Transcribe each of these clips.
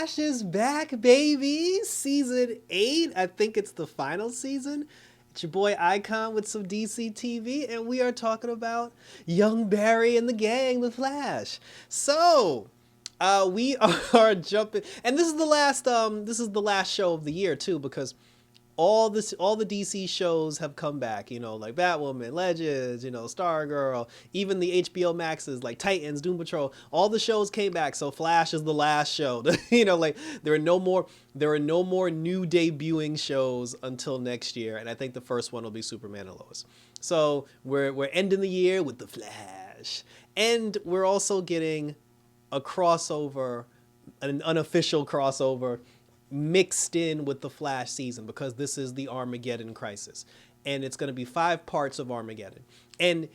Flash is back, baby. Season 8. I think it's the final season. It's your boy Icon with some DC TV, and we are talking about young Barry and the gang, the Flash. So, we are jumping, and this is the last show of the year too, because all the DC shows have come back, like Batwoman, Legends, Stargirl, even the HBO Maxes like Titans, Doom Patrol, all the shows came back. So Flash is the last show. Like there are no more new debuting shows until next year, and I think the first one will be Superman and Lois. So we're ending the year with the Flash, and we're also getting a crossover, an unofficial crossover mixed in with the Flash season, because this is the Armageddon crisis, and it's going to be 5 parts of Armageddon. And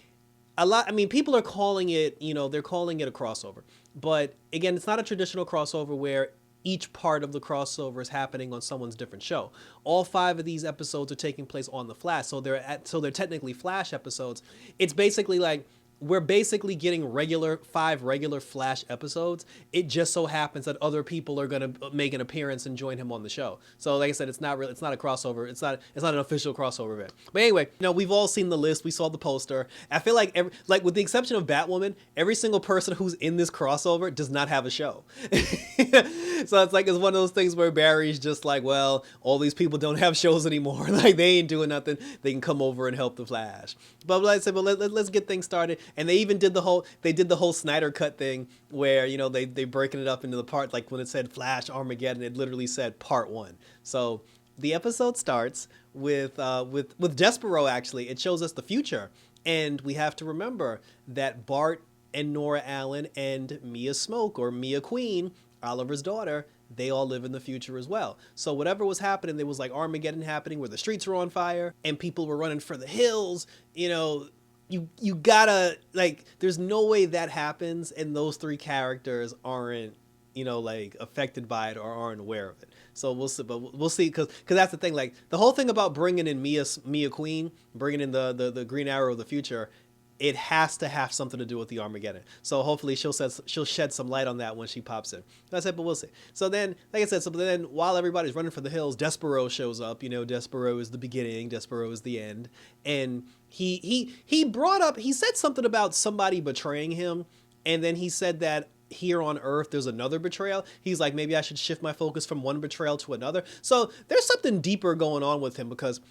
people are calling it, they're calling it a crossover, but again, it's not a traditional crossover where each part of the crossover is happening on someone's different show. All 5 of these episodes are taking place on the Flash, so they're technically Flash episodes. It's basically like we're basically getting 5 regular Flash episodes. It just so happens that other people are going to make an appearance and join him on the show. So like I said, it's not a crossover. It's not an official crossover event. But anyway, we've all seen the list. We saw the poster. I feel like with the exception of Batwoman, every single person who's in this crossover does not have a show. So it's one of those things where Barry's just like, well, all these people don't have shows anymore. Like they ain't doing nothing. They can come over and help the Flash. But like I said, let's get things started. And they even did the whole Snyder Cut thing where, they breaking it up into the part, like when it said Flash Armageddon, it literally said part 1. So the episode starts with Desparo. Actually, it shows us the future. And we have to remember that Bart and Nora Allen and Mia Smoke, or Mia Queen, Oliver's daughter, they all live in the future as well. So whatever was happening, there was like Armageddon happening where the streets were on fire and people were running for the hills. You gotta, there's no way that happens and those 3 characters aren't, affected by it or aren't aware of it. So we'll see, but we'll see, because that's the thing. Like the whole thing about bringing in Mia Queen, bringing in the Green Arrow of the future, it has to have something to do with the Armageddon. So hopefully she'll shed some light on that when she pops in. That's it, but we'll see. So then, like I said, then while everybody's running for the hills, Desparo shows up. Desparo is the beginning, Desparo is the end. And he said something about somebody betraying him, and then he said that here on Earth there's another betrayal. He's like, maybe I should shift my focus from one betrayal to another. So there's something deeper going on with him, because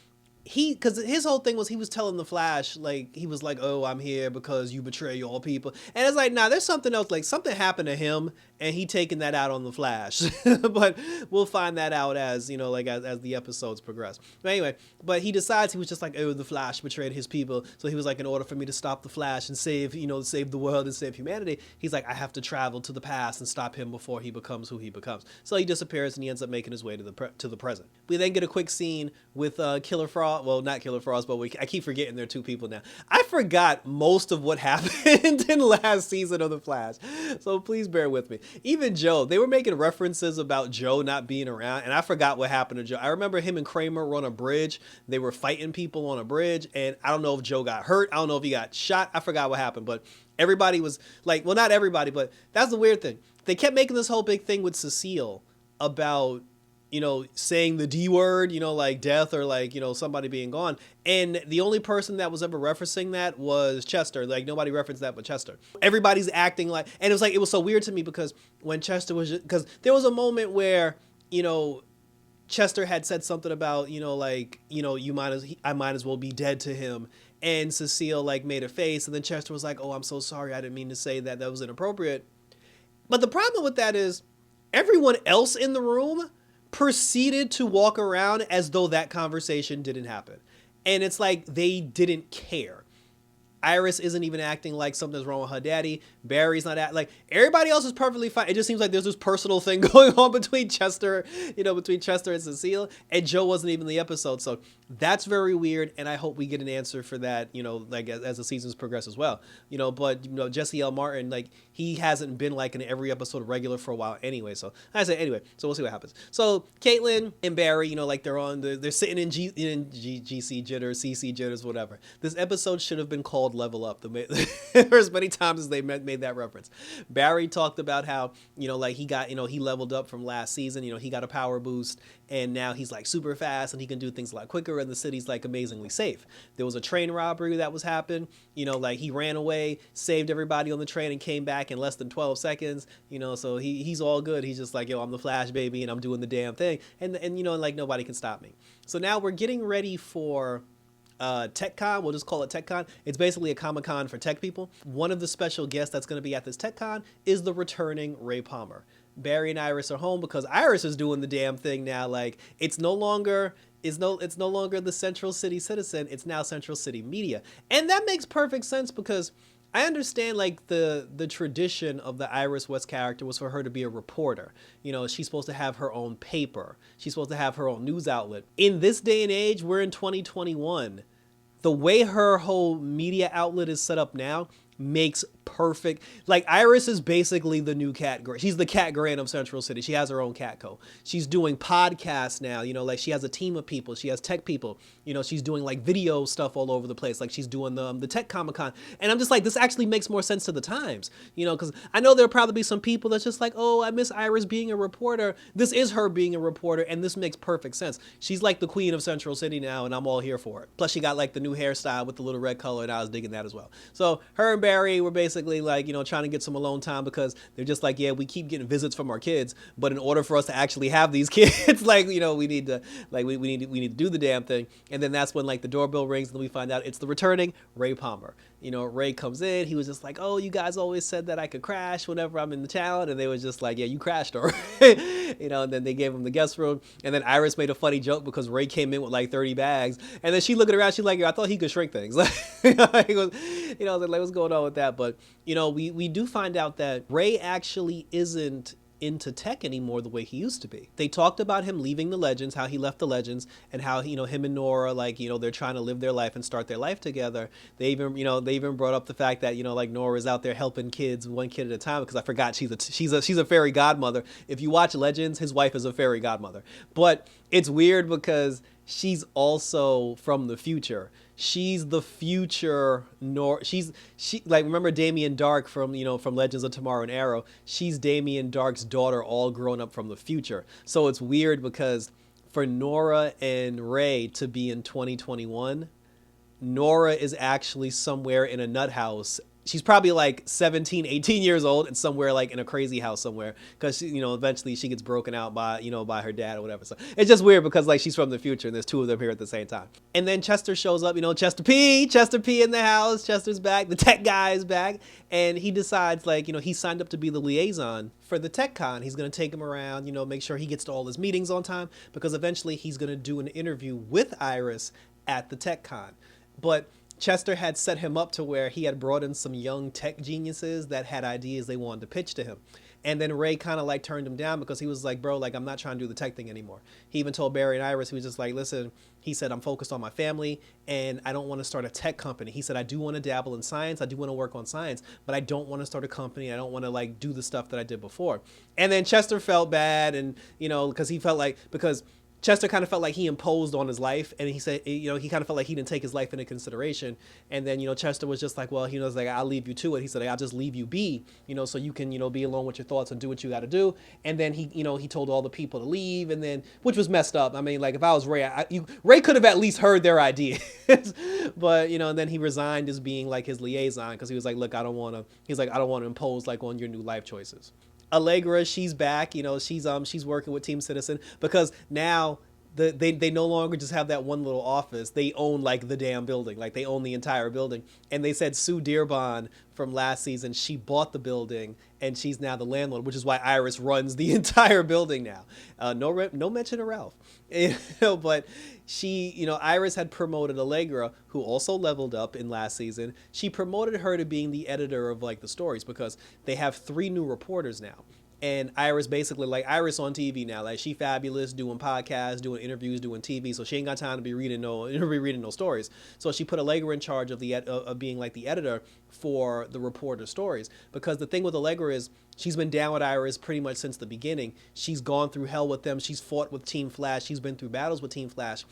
his whole thing was he was telling the Flash, he was like, oh, I'm here because you betray all people. And it's like, nah, there's something else. Like something happened to him and he taking that out on the Flash. But we'll find that out as, as the episodes progress. But anyway, but he decides, he was just like, oh, the Flash betrayed his people. So he was like, in order for me to stop the Flash and save the world and save humanity, he's like, I have to travel to the past and stop him before he becomes who he becomes. So he disappears and he ends up making his way to the present. We then get a quick scene with Killer Frost. Well, not Killer Frost, but I keep forgetting there are 2 people now. I forgot most of what happened in last season of The Flash, so please bear with me. Even Joe, they were making references about Joe not being around, and I forgot what happened to Joe. I remember him and Kramer were on a bridge. They were fighting people on a bridge, and I don't know if Joe got hurt. I don't know if he got shot. I forgot what happened, but everybody was like, well, not everybody, but that's the weird thing. They kept making this whole big thing with Cecile about saying the D word, like death or somebody being gone. And the only person that was ever referencing that was Chester. Like nobody referenced that but Chester. Everybody's acting like, and it was so weird to me because when Chester because there was a moment where, Chester had said something about, I might as well be dead to him. And Cecile made a face, and then Chester was like, oh, I'm so sorry. I didn't mean to say that. That was inappropriate. But the problem with that is everyone else in the room proceeded to walk around as though that conversation didn't happen. And it's like they didn't care. Iris isn't even acting like something's wrong with her daddy. Barry's not everybody else is perfectly fine. It just seems like there's this personal thing going on between Chester, between Chester and Cecile, and Joe wasn't even in the episode. So that's very weird. And I hope we get an answer for that, as the seasons progress as well, but Jesse L. Martin, he hasn't been in every episode regular for a while anyway. So I say anyway, so we'll see what happens. So Caitlin and Barry, they're sitting in GC jitters, CC jitters, whatever. This episode should have been called Level Up. There's many times as they made that reference. Barry talked about how, like he got, he leveled up from last season. He got a power boost, and now he's like super fast and he can do things a lot quicker, and the city's like amazingly safe. There was a train robbery that was happened. Like he ran away, saved everybody on the train, and came back in less than 12 seconds. So he's all good. He's just like, yo, I'm the Flash, baby, and I'm doing the damn thing. And like nobody can stop me. So now we're getting ready for TechCon. We'll just call it TechCon. It's basically a Comic-Con for tech people. One of the special guests that's going to be at this TechCon is the returning Ray Palmer. Barry and Iris are home because Iris is doing the damn thing now. Like it's no longer the Central City Citizen. It's now Central City Media. And that makes perfect sense because I understand like the tradition of the Iris West character was for her to be a reporter. She's supposed to have her own paper. She's supposed to have her own news outlet. In this day and age, we're in 2021. The way her whole media outlet is set up now makes perfect. Like Iris is basically the new Cat Grant. She's the Cat Grant of Central City. She has her own Catco. She's doing podcasts now. Like she has a team of people. She has tech people. She's doing like video stuff all over the place. Like she's doing the Tech Comic-Con. And I'm just like, this actually makes more sense to the times. Because I know there'll probably be some people that's just like, oh, I miss Iris being a reporter. This is her being a reporter, and this makes perfect sense. She's like the queen of Central City now, and I'm all here for it. Plus, she got like the new hairstyle with the little red color, and I was digging that as well. So her and Barry were basically like, trying to get some alone time because they're just like, yeah, we keep getting visits from our kids, but in order for us to actually have these kids, like, we need to, like, we need to do the damn thing. And then that's when like the doorbell rings and we find out it's the returning Ray Palmer. Ray comes in. He was just like, oh, you guys always said that I could crash whenever I'm in the town. And they was just like, yeah, you crashed already. And then they gave him the guest room. And then Iris made a funny joke because Ray came in with like 30 bags. And then she looking around, she's like, I thought he could shrink things. Like, like, what's going on with that? But, we do find out that Ray actually isn't into tech anymore the way he used to be. They talked about him leaving the Legends, how he left the Legends, and how, him and Nora, like, they're trying to live their life and start their life together. They even brought up the fact that, like Nora is out there helping kids one kid at a time, because I forgot she's a fairy godmother. If you watch Legends, his wife is a fairy godmother. But it's weird because she's also from the future. She's the future she like, remember Damien Dark from Legends of Tomorrow and Arrow? She's Damien Dark's daughter, all grown up from the future. So it's weird because for Nora and Ray to be in 2021, Nora is actually somewhere in a nut house. She's probably like 17, 18 years old and somewhere like in a crazy house somewhere, because eventually she gets broken out by by her dad or whatever. So it's just weird because like she's from the future and there's two of them here at the same time. And then Chester shows up, Chester P in the house. Chester's back. The tech guy is back, and he decides like, he signed up to be the liaison for the TechCon. He's going to take him around, make sure he gets to all his meetings on time, because eventually he's going to do an interview with Iris at the TechCon. But Chester had set him up to where he had brought in some young tech geniuses that had ideas they wanted to pitch to him. And then Ray kind of like turned him down because he was like, bro, like, I'm not trying to do the tech thing anymore. He even told Barry and Iris, he was just like, listen, he said, I'm focused on my family and I don't want to start a tech company. He said, I do want to dabble in science. I do want to work on science, but I don't want to start a company. I don't want to like do the stuff that I did before. And then Chester felt bad, and, because he felt like, because Chester kind of felt like he imposed on his life, and he said, he kind of felt like he didn't take his life into consideration. And then, Chester was just like, well, he was like, I'll leave you to it. He said, I'll just leave you be, so you can, be alone with your thoughts and do what you got to do. And then he told all the people to leave, and then, which was messed up. I mean, like, if I was Ray, Ray could have at least heard their ideas, but, and then he resigned as being like his liaison, because he was like, look, I don't want to impose like on your new life choices. Allegra, she's back. She's working with Team Citizen, because now they no longer just have that one little office. They own like the damn building. Like, they own the entire building. And they said Sue Dearborn from last season, she bought the building and she's now the landlord, which is why Iris runs the entire building now. No mention of Ralph. But she, Iris had promoted Allegra, who also leveled up in last season. She promoted her to being the editor of like the stories, because they have 3 new reporters now. And Iris basically, like, Iris on TV now, like, she fabulous, doing podcasts, doing interviews, doing TV, so she ain't got time to be reading no stories. So she put Allegra in charge of of being like the editor for the reporter stories, because the thing with Allegra is she's been down with Iris pretty much since the beginning. She's gone through hell with them. She's fought with Team Flash. She's been through battles with Team Flash.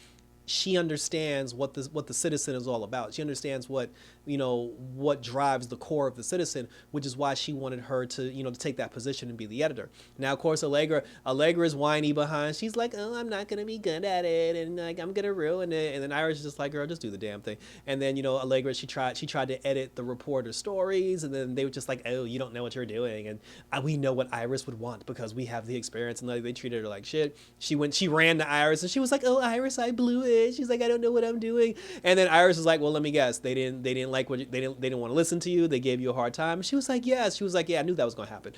she understands what the citizen is all about. She understands what, what drives the core of the citizen, which is why she wanted her to, to take that position and be the editor. Now, of course, Allegra is whiny behind. She's like, oh, I'm not gonna be good at it, and like I'm gonna ruin it. And then Iris is just like, girl, just do the damn thing. And then Allegra, she tried to edit the reporter's stories, and then they were just like, oh, you don't know what you're doing, and we know what Iris would want because we have the experience. And like, they treated her like shit. She ran to Iris, and she was like, oh, Iris, I blew it. She's like, I don't know what I'm doing. And then Iris was like, well, let me guess. They didn't like what they didn't want to listen to you. They gave you a hard time. She was like, yes. She was like, yeah, I knew that was going to happen.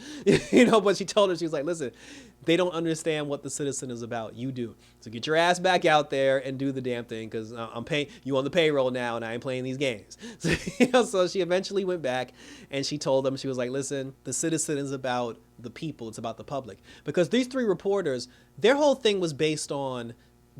But she told her, she was like, listen, they don't understand what the citizen is about. You do. So get your ass back out there and do the damn thing, because I'm paying you on the payroll now, and I ain't playing these games. So she eventually went back, and she told them, she was like, listen, the citizen is about the people. It's about the public. Because these three reporters, their whole thing was based on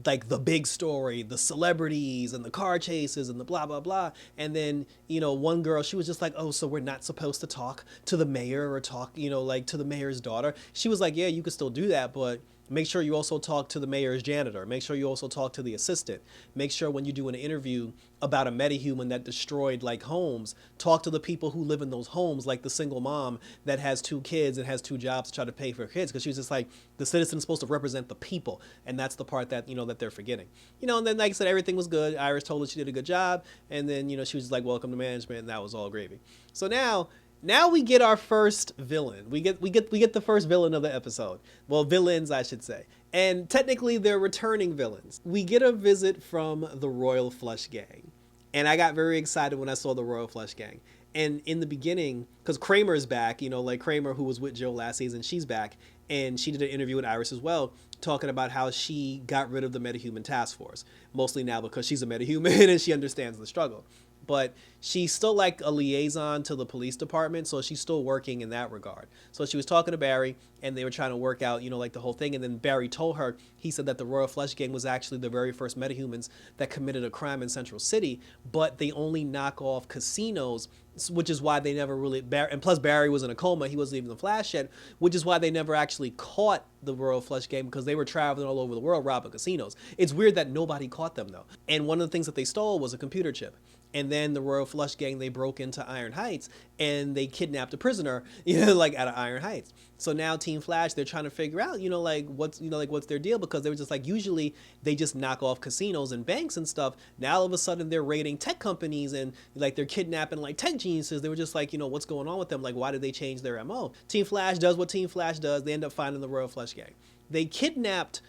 like the big story, the celebrities and the car chases and the blah, blah, blah. And then, one girl, she was just like, oh, so we're not supposed to talk to the mayor or talk, like to the mayor's daughter. She was like, yeah, you could still do that, but make sure you also talk to the mayor's janitor. Make sure you also talk to the assistant. Make sure when you do an interview about a metahuman that destroyed like homes, talk to the people who live in those homes, like the single mom that has 2 kids and has 2 jobs to try to pay for her kids. Because she was just like, the citizen's supposed to represent the people. And that's the part that, that they're forgetting. And then, like I said, everything was good. Iris told her she did a good job. And then, she was just like, welcome to management. And that was all gravy. So now we get our first villain. We get the first villain of the episode. Well, villains, I should say. And technically, they're returning villains. We get a visit from the Royal Flush Gang. And I got very excited when I saw the Royal Flush Gang. And in the beginning, because Kramer's back, like Kramer, who was with Joe last season, she's back. And she did an interview with Iris as well, talking about how she got rid of the metahuman task force. Mostly now because she's a metahuman and she understands the struggle. But she's still like a liaison to the police department, so she's still working in that regard. So she was talking to Barry, and they were trying to work out, like the whole thing. And then Barry told her, he said that the Royal Flush Gang was actually the very first metahumans that committed a crime in Central City, but they only knock off casinos, which is why they never really, and plus Barry was in a coma, he wasn't even the Flash yet, which is why they never actually caught the Royal Flush Gang, because they were traveling all over the world robbing casinos. It's weird that nobody caught them though. And one of the things that they stole was a computer chip. And then the Royal Flush Gang, they broke into Iron Heights and they kidnapped a prisoner, like out of Iron Heights. So now Team Flash, they're trying to figure out, what's their deal, because they were just like, usually they just knock off casinos and banks and stuff. Now all of a sudden they're raiding tech companies and like they're kidnapping like tech geniuses. They were just like, what's going on with them? Like, why did they change their MO? Team Flash does what Team Flash does. They end up finding the Royal Flush Gang. They kidnapped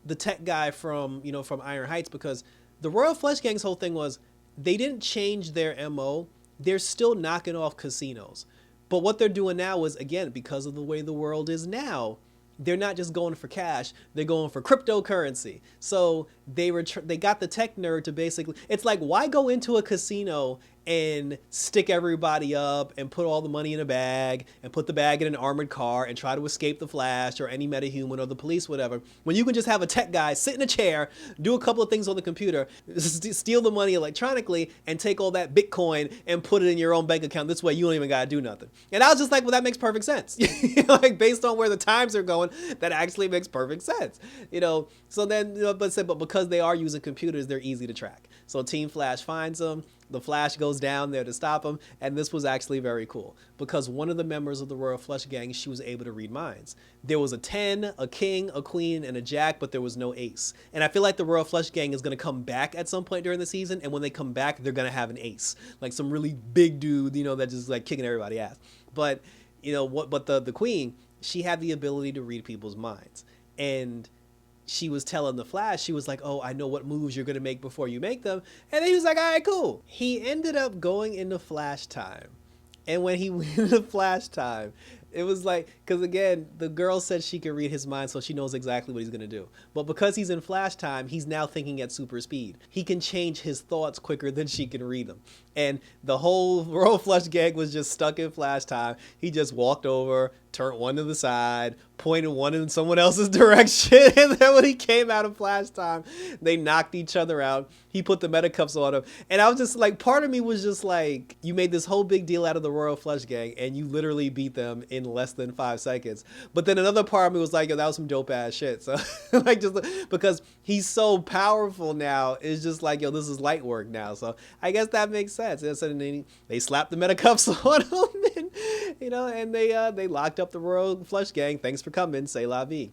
the tech guy from Iron Heights, because the Royal Flush Gang's whole thing was, they didn't change their MO. They're still knocking off casinos. But what they're doing now is, again, because of the way the world is now, they're not just going for cash, they're going for cryptocurrency. So they got the tech nerd to basically, it's like, why go into a casino and stick everybody up and put all the money in a bag and put the bag in an armored car and try to escape the Flash or any metahuman or the police, whatever, when you can just have a tech guy sit in a chair, do a couple of things on the computer, steal the money electronically, and take all that Bitcoin and put it in your own bank account. This way you don't even gotta do nothing. And I was just like, well, that makes perfect sense. Like, based on where the times are going, that actually makes perfect sense. So then, but because they are using computers, they're easy to track. So Team Flash finds them. The Flash goes down there to stop him, and this was actually very cool, because one of the members of the Royal Flush Gang, she was able to read minds. There was a 10, a king, a queen, and a jack, but there was no ace. And I feel like the Royal Flush Gang is going to come back at some point during the season, and when they come back, they're going to have an ace, like some really big dude, that just like kicking everybody's ass. But but the queen, she had the ability to read people's minds, and she was telling the Flash, she was like, oh, I know what moves you're going to make before you make them. And then he was like, all right, cool. He ended up going into Flash time. And when he went into Flash time, it was like, because again, the girl said she could read his mind, so she knows exactly what he's going to do. But because he's in Flash time, he's now thinking at super speed. He can change his thoughts quicker than she can read them. And the whole Royal Flush Gang was just stuck in Flash time. He just walked over, turned one to the side, pointed one in someone else's direction, and then when he came out of flash time, they knocked each other out. He put the meta cups on him, and I was just like, part of me was just like, you made this whole big deal out of the Royal Flush Gang, and you literally beat them in less than 5 seconds. But then another part of me was like, yo, that was some dope ass shit. So like, just because he's so powerful now, it's just like, yo, this is light work now. So I guess that makes sense. And so they slapped the meta cups on him, and and they locked up the Royal Flush Gang. Thanks for coming, say la vie.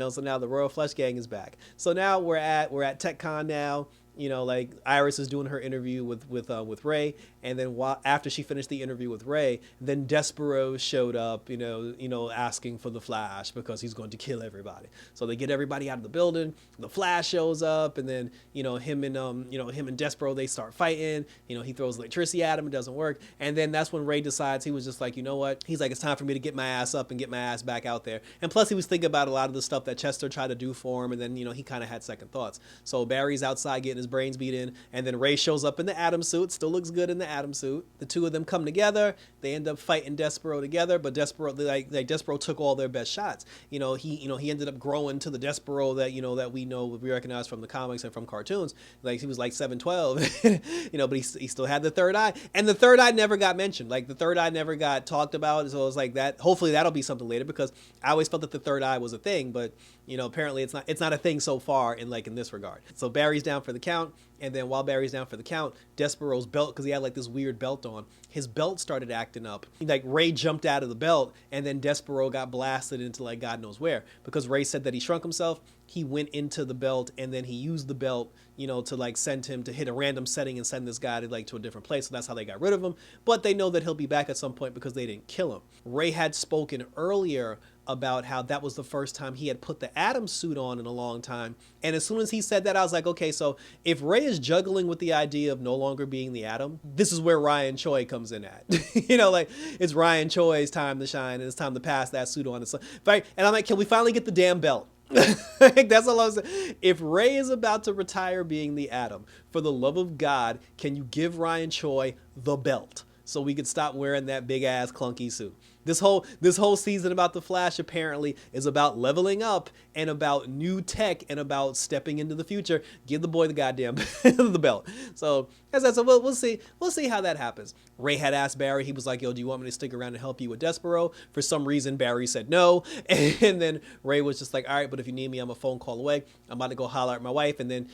So now the Royal Flush Gang is back. So now we're at TechCon now. Like Iris is doing her interview with Ray, and then after she finished the interview with Ray, then Desparo showed up, asking for the Flash because he's going to kill everybody. So they get everybody out of the building. The Flash shows up, and then him and Desparo, they start fighting. He throws electricity at him, it doesn't work, and then that's when Ray decides, he was just like, you know what? He's like, it's time for me to get my ass up and get my ass back out there. And plus, he was thinking about a lot of the stuff that Chester tried to do for him, and then he kind of had second thoughts. So Barry's outside getting his brains beat in, and then Ray shows up in the Atom suit, still looks good in the Atom suit. The two of them come together, they end up fighting Desparo together, but Desparo, Desparo took all their best shots. He ended up growing to the Desparo that we recognize from the comics and from cartoons. Like, he was like 7'12", but he still had the third eye, and the third eye never got mentioned. Like, the third eye never got talked about, so it's like that. Hopefully that'll be something later, because I always felt that the third eye was a thing, but apparently it's not a thing so far in this regard. So Barry's down for the count, and then while Barry's down for the count, Despero's belt, because he had like this weird belt on, his belt started acting up. Like, Ray jumped out of the belt, and then Despero got blasted into like God knows where, because Ray said that he shrunk himself. He went into the belt, and then he used the belt, to like send him to hit a random setting and send this guy to a different place. So that's how they got rid of him. But they know that he'll be back at some point because they didn't kill him. Ray had spoken earlier about how that was the first time he had put the Atom suit on in a long time. And as soon as he said that, I was like, okay, so if Ray is juggling with the idea of no longer being the Atom, this is where Ryan Choi comes in at. It's Ryan Choi's time to shine, and it's time to pass that suit on. And I'm like, can we finally get the damn belt? That's all I was saying. If Ray is about to retire being the Atom, for the love of God, can you give Ryan Choi the belt so we could stop wearing that big ass clunky suit? This whole season about the Flash apparently is about leveling up and about new tech and about stepping into the future. Give the boy the goddamn the belt. So as I said, we'll see how that happens. Ray had asked Barry, he was like, yo, do you want me to stick around and help you with Desparo? For some reason, Barry said no. And then Ray was just like, all right, but if you need me, I'm a phone call away. I'm about to go holler at my wife. And then,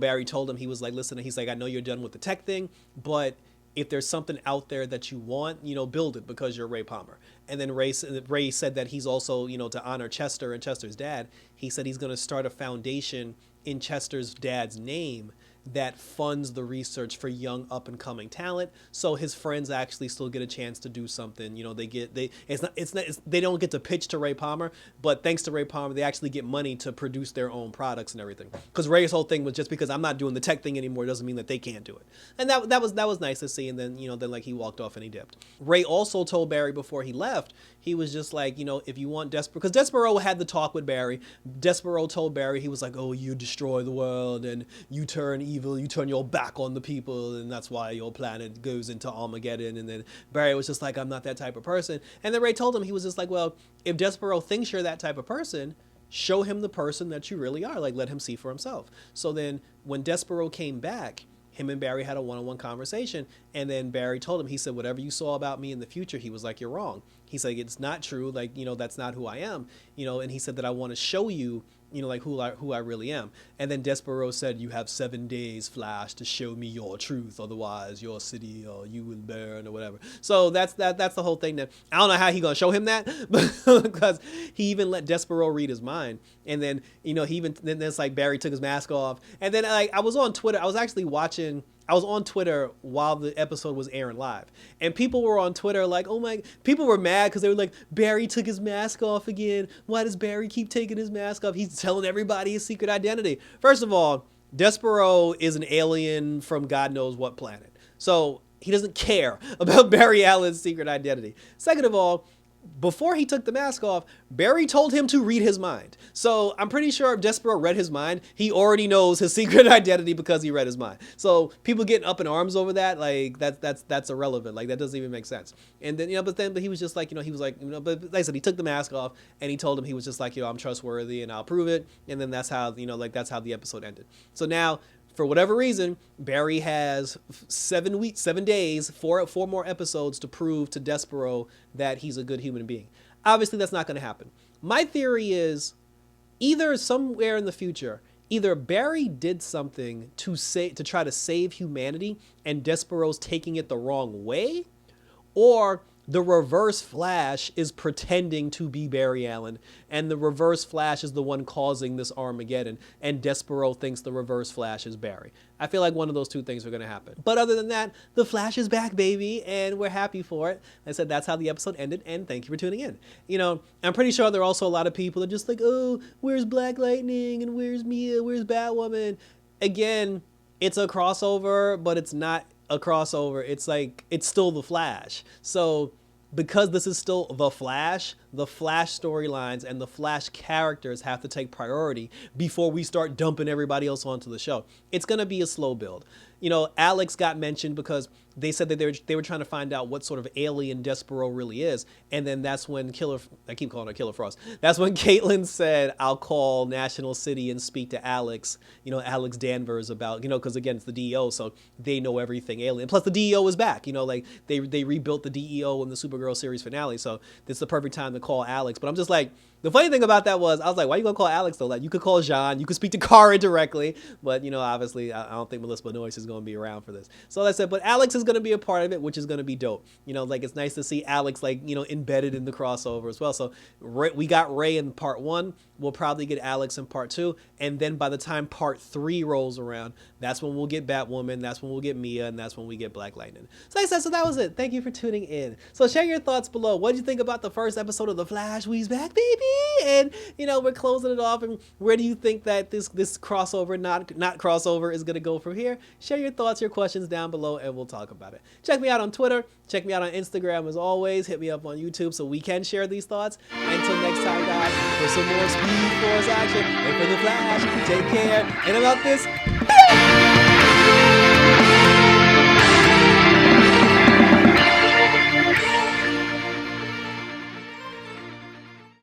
Barry told him, he was like, listen, he's like, I know you're done with the tech thing, but if there's something out there that you want, build it because you're Ray Palmer. And then Ray said that he's also, to honor Chester and Chester's dad, he said he's going to start a foundation in Chester's dad's name that funds the research for young up-and-coming talent, so his friends actually still get a chance to do something. They don't get to pitch to Ray Palmer, but thanks to Ray Palmer, they actually get money to produce their own products and everything. Because Ray's whole thing was, just because I'm not doing the tech thing anymore doesn't mean that they can't do it, and that was nice to see. And then then he walked off and he dipped. Ray also told Barry before he left, he was just like, if you want Despero, because Despero had the talk with Barry. Despero told Barry, he was like, oh, you destroy the world and you turn evil, you turn your back on the people, and that's why your planet goes into Armageddon. And then Barry was just like, I'm not that type of person. And then Ray told him, he was just like, well, if Despero thinks you're that type of person, show him the person that you really are. Like, let him see for himself. So then when Despero came back, him and Barry had a one-on-one conversation, and then Barry told him, he said, whatever you saw about me in the future, he was like, you're wrong. He's like, it's not true. Like, that's not who I am. And he said that I want to show you, who I really am. And then Despero said, you have 7 days, Flash, to show me your truth. Otherwise, your city or you will burn or whatever. So that's the whole thing. That I don't know how he gonna show him that, because he even let Despero read his mind. And then, then it's like Barry took his mask off. And then I was on Twitter. I was on Twitter while the episode was airing live, and people were on Twitter like, people were mad because they were like, Barry took his mask off again. Why does Barry keep taking his mask off? He's telling everybody his secret identity. First of all, Despero is an alien from God knows what planet, so he doesn't care about Barry Allen's secret identity. Second of all, before he took the mask off, Barry told him to read his mind. So I'm pretty sure if Despero read his mind, he already knows his secret identity because he read his mind. So people getting up in arms over that, like that's irrelevant. Like that doesn't even make sense. And then but he was just like he was like but like I said, he took the mask off and he told him he was just like I'm trustworthy and I'll prove it. And then that's how that's how the episode ended. So now, for whatever reason, Barry has 7 days, four more episodes to prove to Despero that he's a good human being. Obviously, that's not going to happen. My theory is either somewhere in the future, either Barry did something to try to save humanity and Despero's taking it the wrong way, or the Reverse Flash is pretending to be Barry Allen, and the Reverse Flash is the one causing this Armageddon, and Despero thinks the Reverse Flash is Barry. I feel like one of those two things are going to happen. But other than that, the Flash is back, baby, and we're happy for it. I said that's how the episode ended, and thank you for tuning in. I'm pretty sure there are also a lot of people that are just like, oh, where's Black Lightning, and where's Mia, where's Batwoman? Again, it's a crossover, but it's not a crossover. It's like, it's still the Flash. So because this is still the Flash storylines and the Flash characters have to take priority before we start dumping everybody else onto the show. It's going to be a slow build. Alex got mentioned because they said that they were trying to find out what sort of alien Despero really is. And then that's when I keep calling her Killer Frost. That's when Caitlin said, I'll call National City and speak to Alex, Alex Danvers about, because again, it's the DEO, so they know everything alien. Plus the DEO is back, like they rebuilt the DEO in the Supergirl series finale. So this is the perfect time to call Alex. But I'm just like, the funny thing about that was, I was like, why are you going to call Alex though? Like, you could call Jean, you could speak to Kara directly, but obviously I don't think Melissa Benoist is going to be around for this. So like I said, but Alex is going to be a part of it, which is going to be dope. Like it's nice to see Alex embedded in the crossover as well. So we got Ray in part 1. We'll probably get Alex in part 2. And then by the time part 3 rolls around, that's when we'll get Batwoman, that's when we'll get Mia, and that's when we get Black Lightning. So like I said, so that was it. Thank you for tuning in. So share your thoughts below. What did you think about the first episode of The Flash? We's back, baby! And, we're closing it off. And where do you think that this crossover, not crossover, is going to go from here? Share your thoughts, your questions down below, and we'll talk about it. Check me out on Twitter. Check me out on Instagram as always. Hit me up on YouTube so we can share these thoughts. Until next time, guys, for some more Speed Force action and for The Flash, take care. And about this,